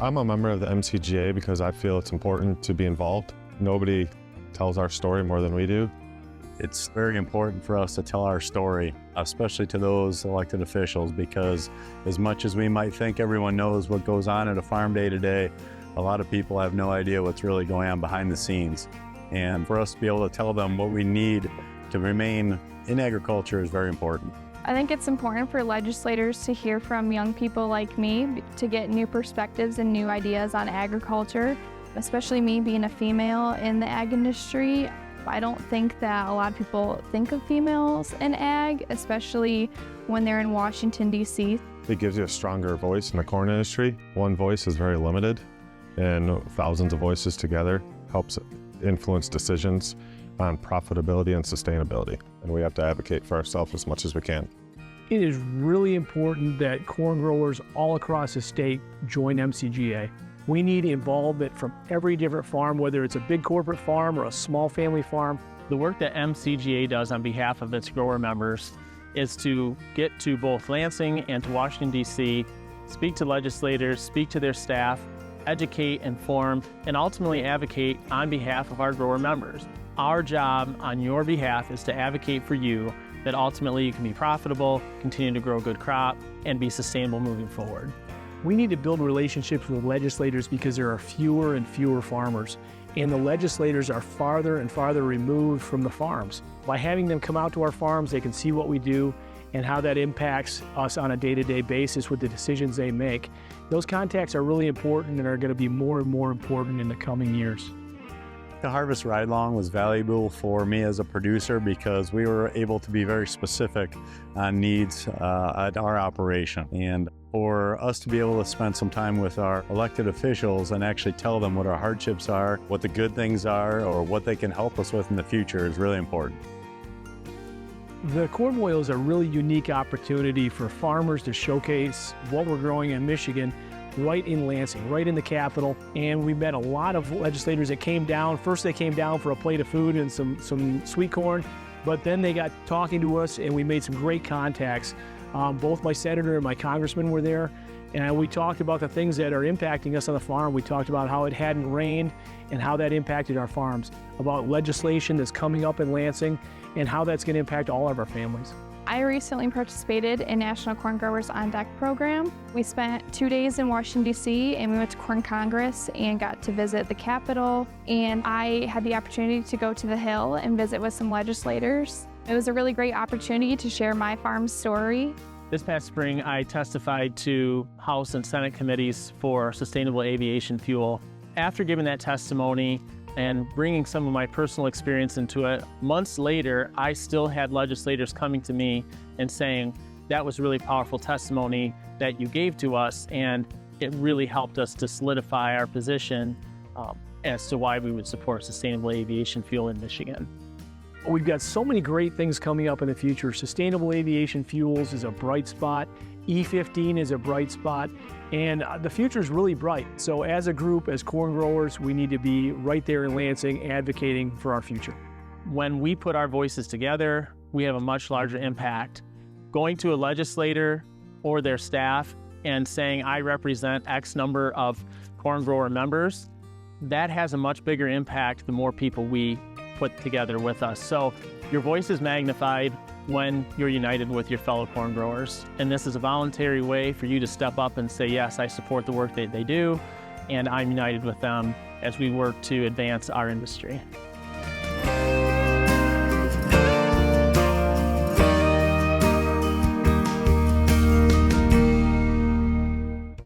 I'm a member of the MCGA because I feel it's important to be involved. Nobody tells our story more than we do. It's very important for us to tell our story, especially to those elected officials, because as much as we might think everyone knows what goes on at a farm day to day, a lot of people have no idea what's really going on behind the scenes. And for us to be able to tell them what we need to remain in agriculture is very important. I think it's important for legislators to hear from young people like me to get new perspectives and new ideas on agriculture, especially me being a female in the ag industry. I don't think that a lot of people think of females in ag, especially when they're in Washington, D.C. It gives you a stronger voice in the corn industry. One voice is very limited, and thousands of voices together helps influence decisions on profitability and sustainability. And we have to advocate for ourselves as much as we can. It is really important that corn growers all across the state join MCGA. We need involvement from every different farm, whether it's a big corporate farm or a small family farm. The work that MCGA does on behalf of its grower members is to get to both Lansing and to Washington, D.C., speak to legislators, speak to their staff, educate, inform, and ultimately advocate on behalf of our grower members. Our job on your behalf is to advocate for you that ultimately you can be profitable, continue to grow a good crop, and be sustainable moving forward. We need to build relationships with legislators because there are fewer and fewer farmers, and the legislators are farther and farther removed from the farms. By having them come out to our farms, they can see what we do and how that impacts us on a day-to-day basis with the decisions they make. Those contacts are really important and are going to be more and more important in the coming years. The Harvest Ride-Along was valuable for me as a producer because we were able to be very specific on needs at our operation. And for us to be able to spend some time with our elected officials and actually tell them what our hardships are, what the good things are, or what they can help us with in the future is really important. The Corn Boil is a really unique opportunity for farmers to showcase what we're growing in Michigan right in Lansing, right in the capital. And we met a lot of legislators that came down. First, they came down for a plate of food and some sweet corn, but then they got talking to us and we made some great contacts. Both my senator and my congressman were there, and we talked about the things that are impacting us on the farm. We talked about how it hadn't rained and how that impacted our farms, about legislation that's coming up in Lansing and how that's going to impact all of our families. I recently participated in National Corn Growers on Deck program. We spent 2 days in Washington, D.C., and we went to Corn Congress and got to visit the Capitol. And I had the opportunity to go to the Hill and visit with some legislators. It was a really great opportunity to share my farm's story. This past spring, I testified to House and Senate committees for sustainable aviation fuel. After giving that testimony and bringing some of my personal experience into it, months later, I still had legislators coming to me and saying, that was really powerful testimony that you gave to us, and it really helped us to solidify our position as to why we would support sustainable aviation fuel in Michigan. We've got so many great things coming up in the future. Sustainable aviation fuels is a bright spot. E15 is a bright spot, and the future is really bright. So as a group, as corn growers, we need to be right there in Lansing advocating for our future. When we put our voices together, we have a much larger impact. Going to a legislator or their staff and saying, I represent X number of corn grower members, that has a much bigger impact the more people we put together with us. So your voice is magnified when you're united with your fellow corn growers. And this is a voluntary way for you to step up and say, yes, I support the work that they do, and I'm united with them as we work to advance our industry.